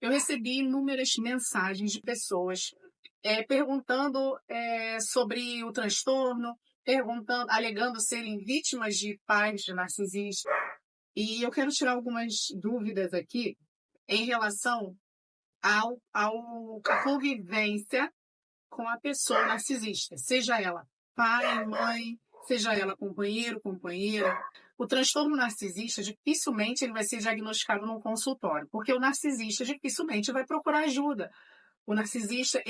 Eu recebi inúmeras mensagens de pessoas perguntando sobre o transtorno, perguntando, alegando serem vítimas de pais de narcisistas. E eu quero tirar algumas dúvidas aqui em relação à convivência com a pessoa narcisista, seja ela pai, mãe, seja ela companheiro, companheira. O transtorno narcisista dificilmente ele vai ser diagnosticado num consultório, porque o narcisista dificilmente vai procurar ajuda. O narcisista,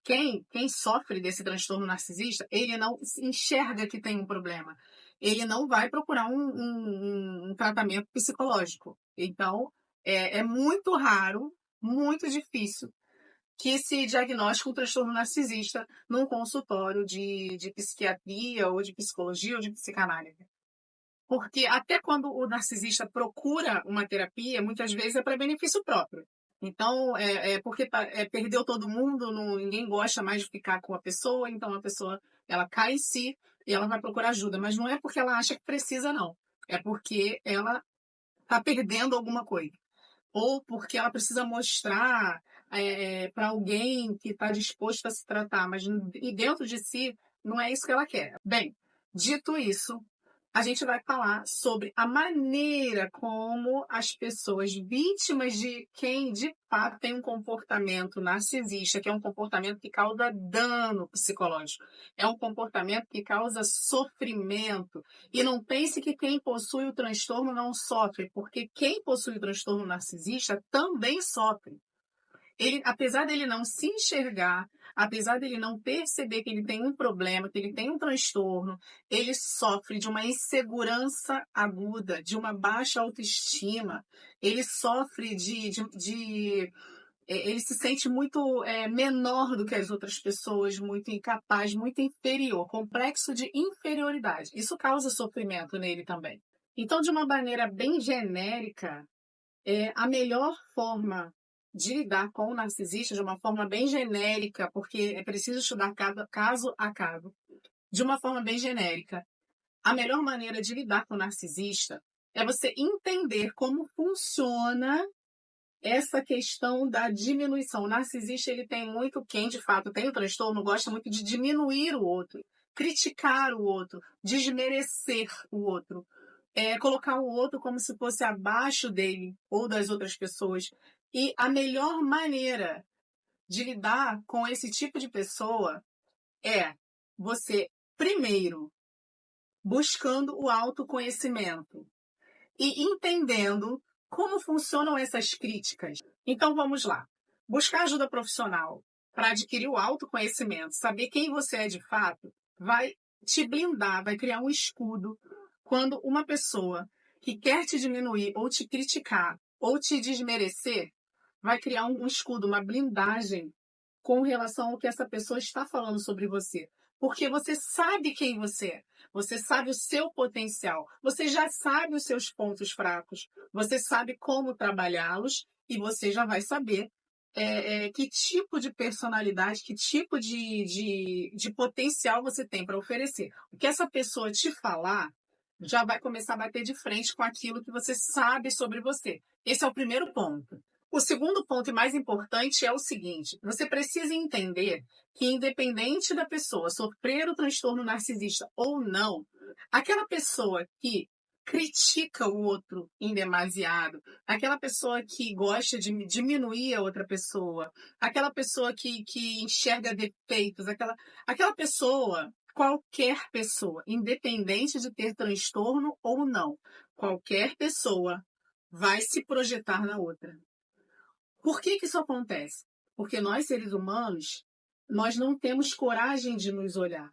quem sofre desse transtorno narcisista, ele não enxerga que tem um problema. Ele não vai procurar um tratamento psicológico. Então, é muito raro, muito difícil que se diagnostique um transtorno narcisista num consultório de psiquiatria ou de psicologia ou de psicanálise. Porque até quando o narcisista procura uma terapia, muitas vezes é para benefício próprio. Então, porque perdeu todo mundo, ninguém gosta mais de ficar com a pessoa, então a pessoa ela cai em si e ela vai procurar ajuda. Mas não é porque ela acha que precisa, não. É porque ela está perdendo alguma coisa. Ou porque ela precisa mostrar para alguém que está disposto a se tratar, mas e dentro de si não é isso que ela quer. Bem, dito isso, a gente vai falar sobre a maneira como as pessoas vítimas de quem de fato tem um comportamento narcisista, que é um comportamento que causa dano psicológico, é um comportamento que causa sofrimento. E não pense que quem possui o transtorno não sofre, porque quem possui o transtorno narcisista também sofre. Ele, apesar dele não se enxergar, apesar dele não perceber que ele tem um problema, que ele tem um transtorno, ele sofre de uma insegurança aguda, de uma baixa autoestima, ele sofre ele se sente muito menor do que as outras pessoas, muito incapaz, muito inferior, complexo de inferioridade. Isso causa sofrimento nele também. Então, de uma maneira bem genérica, a melhor forma de lidar com o narcisista, de uma forma bem genérica, porque é preciso estudar cada caso a caso, de uma forma bem genérica, a melhor maneira de lidar com o narcisista é você entender como funciona essa questão da diminuição. O narcisista, ele tem muito, quem de fato tem o transtorno, gosta muito de diminuir o outro, criticar o outro, desmerecer o outro, colocar o outro como se fosse abaixo dele ou das outras pessoas. E a melhor maneira de lidar com esse tipo de pessoa é você, primeiro, buscando o autoconhecimento e entendendo como funcionam essas críticas. Então vamos lá. Buscar ajuda profissional para adquirir o autoconhecimento, saber quem você é de fato, vai te blindar, vai criar um escudo quando uma pessoa que quer te diminuir ou te criticar ou te desmerecer, vai criar um escudo, uma blindagem com relação ao que essa pessoa está falando sobre você. Porque você sabe quem você é. Você sabe o seu potencial. Você já sabe os seus pontos fracos. Você sabe como trabalhá-los e você já vai saber que tipo de personalidade, que tipo de potencial você tem para oferecer. O que essa pessoa te falar já vai começar a bater de frente com aquilo que você sabe sobre você. Esse é o primeiro ponto. O segundo ponto e mais importante é o seguinte: você precisa entender que, independente da pessoa sofrer o transtorno narcisista ou não, aquela pessoa que critica o outro em demasiado, aquela pessoa que gosta de diminuir a outra pessoa, aquela pessoa que enxerga defeitos, aquela pessoa, qualquer pessoa, independente de ter transtorno ou não, qualquer pessoa vai se projetar na outra. Por que isso acontece? Porque nós, seres humanos, nós não temos coragem de nos olhar.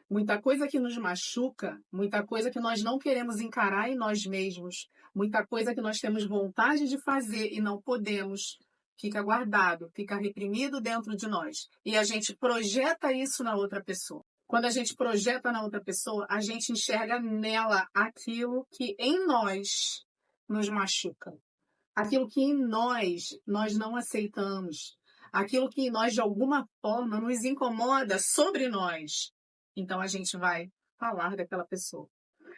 Muita coisa que nos machuca, muita coisa que nós não queremos encarar em nós mesmos, muita coisa que nós temos vontade de fazer e não podemos, fica guardado, fica reprimido dentro de nós. E a gente projeta isso na outra pessoa. Quando a gente projeta na outra pessoa, a gente enxerga nela aquilo que em nós nos machuca. Aquilo que em nós não aceitamos, aquilo que em nós de alguma forma nos incomoda sobre nós. Então a gente vai falar daquela pessoa.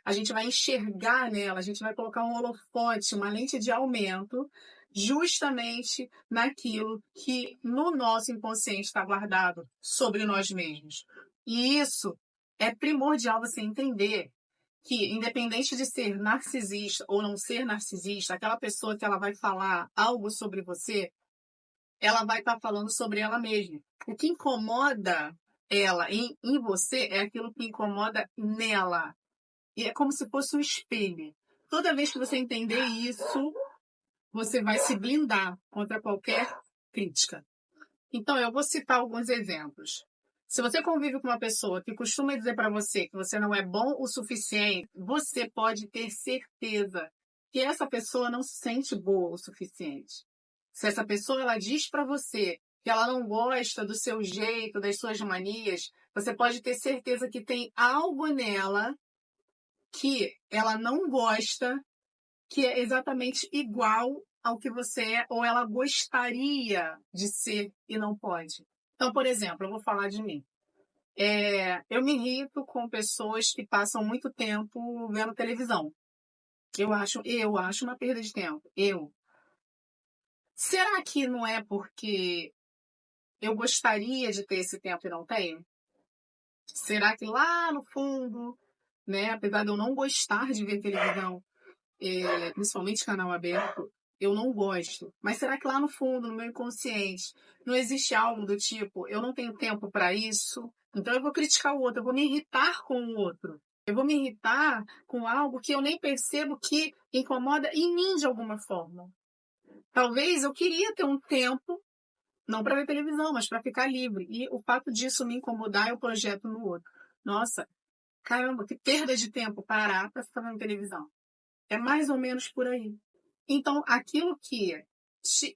A gente vai enxergar nela, a gente vai colocar um holofote, uma lente de aumento justamente naquilo que no nosso inconsciente está guardado sobre nós mesmos. E isso é primordial você entender que, independente de ser narcisista ou não ser narcisista, aquela pessoa que ela vai falar algo sobre você, ela vai estar falando sobre ela mesma. O que incomoda ela em você é aquilo que incomoda nela. E é como se fosse um espelho. Toda vez que você entender isso, você vai se blindar contra qualquer crítica. Então, eu vou citar alguns exemplos. Se você convive com uma pessoa que costuma dizer para você que você não é bom o suficiente, você pode ter certeza que essa pessoa não se sente boa o suficiente. Se essa pessoa ela diz para você que ela não gosta do seu jeito, das suas manias, você pode ter certeza que tem algo nela que ela não gosta, que é exatamente igual ao que você é, ou ela gostaria de ser e não pode. Então, por exemplo, eu vou falar de mim. Eu me irrito com pessoas que passam muito tempo vendo televisão. Eu acho uma perda de tempo. Será que não é porque eu gostaria de ter esse tempo e não tenho? Será que lá no fundo, né, apesar de eu não gostar de ver televisão, principalmente canal aberto, eu não gosto. Mas será que lá no fundo, no meu inconsciente, não existe algo do tipo, eu não tenho tempo para isso, então eu vou criticar o outro, eu vou me irritar com o outro. Eu vou me irritar com algo que eu nem percebo que incomoda em mim de alguma forma. Talvez eu queria ter um tempo, não para ver televisão, mas para ficar livre. E o fato disso me incomodar, eu projeto no outro. Nossa, caramba, que perda de tempo parar para ficar vendo televisão. É mais ou menos por aí. Então, aquilo que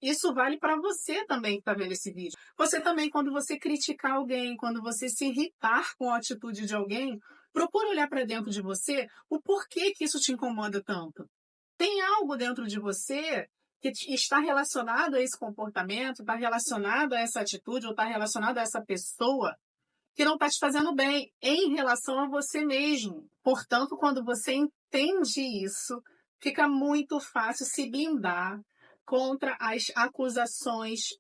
isso vale para você também que está vendo esse vídeo. Você também, quando você criticar alguém, quando você se irritar com a atitude de alguém, procura olhar para dentro de você o porquê que isso te incomoda tanto. Tem algo dentro de você que está relacionado a esse comportamento, está relacionado a essa atitude, ou está relacionado a essa pessoa que não está te fazendo bem em relação a você mesmo. Portanto, quando você entende isso, fica muito fácil se blindar contra as acusações,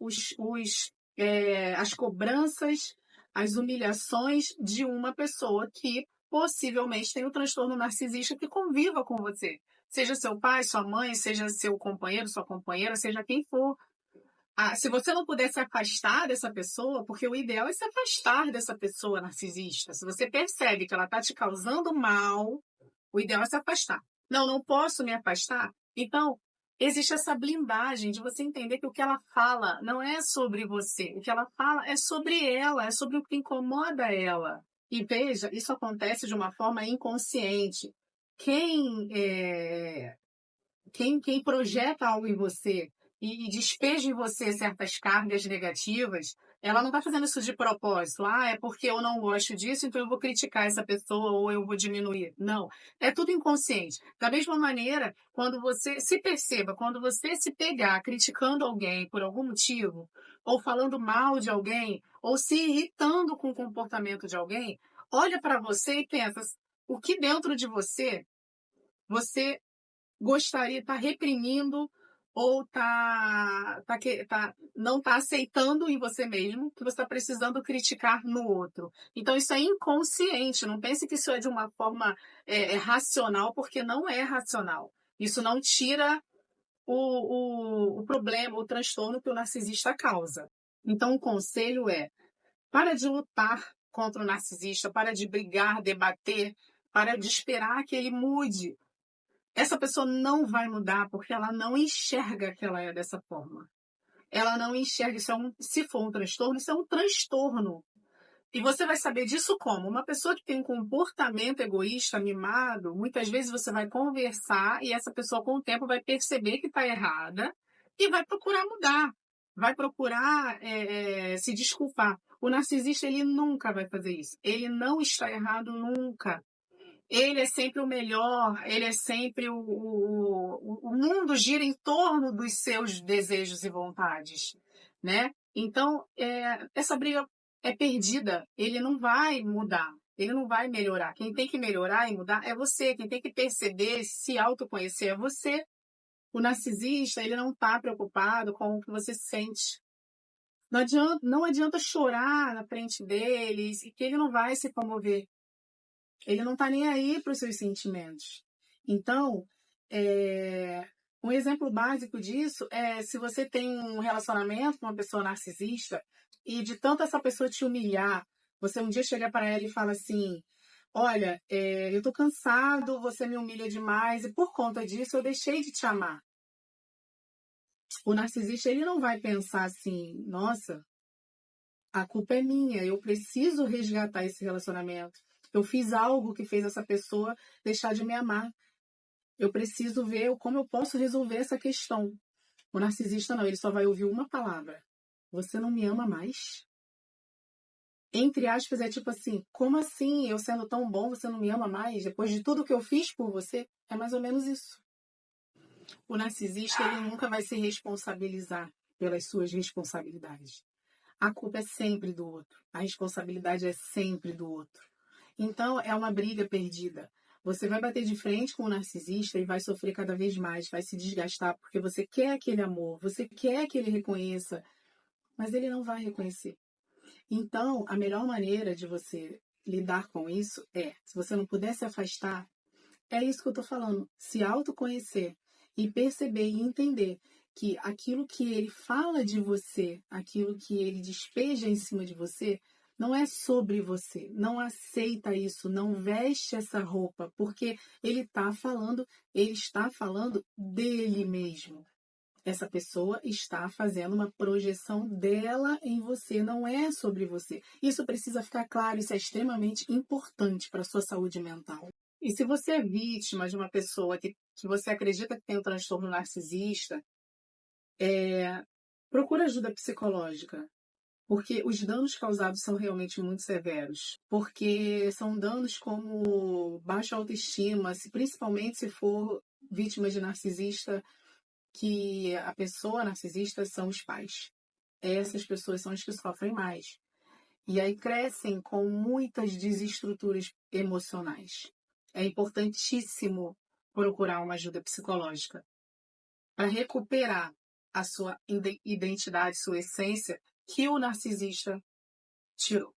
as cobranças, as humilhações de uma pessoa que possivelmente tem um transtorno narcisista que conviva com você. Seja seu pai, sua mãe, seja seu companheiro, sua companheira, seja quem for. Se você não puder se afastar dessa pessoa, porque o ideal é se afastar dessa pessoa narcisista. Se você percebe que ela está te causando mal, o ideal é se afastar. Não, não posso me afastar. Então, existe essa blindagem de você entender que o que ela fala não é sobre você. O que ela fala é sobre ela, é sobre o que incomoda ela. E veja, isso acontece de uma forma inconsciente. Quem quem projeta algo em você e despeja em você certas cargas negativas, ela não está fazendo isso de propósito. É porque eu não gosto disso, então eu vou criticar essa pessoa ou eu vou diminuir. Não, é tudo inconsciente. Da mesma maneira, quando você se perceba, quando você se pegar criticando alguém por algum motivo, ou falando mal de alguém, ou se irritando com o comportamento de alguém, olha para você e pensa, o que dentro de você gostaria, está reprimindo ou não está aceitando em você mesmo que você está precisando criticar no outro. Então, isso é inconsciente. Não pense que isso é de uma forma racional, porque não é racional. Isso não tira o problema, o transtorno que o narcisista causa. Então, o conselho é: para de lutar contra o narcisista, para de brigar, debater, para de esperar que ele mude. Essa pessoa não vai mudar porque ela não enxerga que ela é dessa forma. Ela não enxerga, se for um transtorno, isso é um transtorno. E você vai saber disso como? Uma pessoa que tem um comportamento egoísta, mimado, muitas vezes você vai conversar e essa pessoa com o tempo vai perceber que está errada e vai procurar mudar. Vai procurar se desculpar. O narcisista, ele nunca vai fazer isso. Ele não está errado nunca. Ele é sempre o melhor, ele é sempre o mundo gira em torno dos seus desejos e vontades, né? Então, essa briga é perdida, ele não vai mudar, ele não vai melhorar. Quem tem que melhorar e mudar é você, quem tem que perceber, se autoconhecer é você. O narcisista, ele não está preocupado com o que você sente. Não adianta chorar na frente deles e que ele não vai se comover. Ele não está nem aí para os seus sentimentos. Então, um exemplo básico disso é se você tem um relacionamento com uma pessoa narcisista e de tanto essa pessoa te humilhar, você um dia chega para ela e fala assim: olha, eu tô cansado, você me humilha demais e por conta disso eu deixei de te amar. O narcisista, ele não vai pensar assim: nossa, a culpa é minha, eu preciso resgatar esse relacionamento. Eu fiz algo que fez essa pessoa deixar de me amar. Eu preciso ver como eu posso resolver essa questão. O narcisista não, ele só vai ouvir uma palavra: você não me ama mais? Entre aspas, é tipo assim: como assim? Eu sendo tão bom, você não me ama mais? Depois de tudo que eu fiz por você? É mais ou menos isso. O narcisista, ele nunca vai se responsabilizar pelas suas responsabilidades. A culpa é sempre do outro. A responsabilidade é sempre do outro. Então, é uma briga perdida. Você vai bater de frente com o narcisista e vai sofrer cada vez mais, vai se desgastar, porque você quer aquele amor, você quer que ele reconheça, mas ele não vai reconhecer. Então, a melhor maneira de você lidar com isso é, se você não puder se afastar, é isso que eu estou falando, se autoconhecer e perceber e entender que aquilo que ele fala de você, aquilo que ele despeja em cima de você, não é sobre você. Não aceita isso, não veste essa roupa, porque ele está falando dele mesmo. Essa pessoa está fazendo uma projeção dela em você, não é sobre você. Isso precisa ficar claro, isso é extremamente importante para a sua saúde mental. E se você é vítima de uma pessoa que você acredita que tem um transtorno narcisista, procura ajuda psicológica, porque os danos causados são realmente muito severos. Porque são danos como baixa autoestima, principalmente se for vítima de narcisista, que a pessoa narcisista são os pais. Essas pessoas são as que sofrem mais. E aí crescem com muitas desestruturas emocionais. É importantíssimo procurar uma ajuda psicológica para recuperar a sua identidade, sua essência que o narcisista tirou.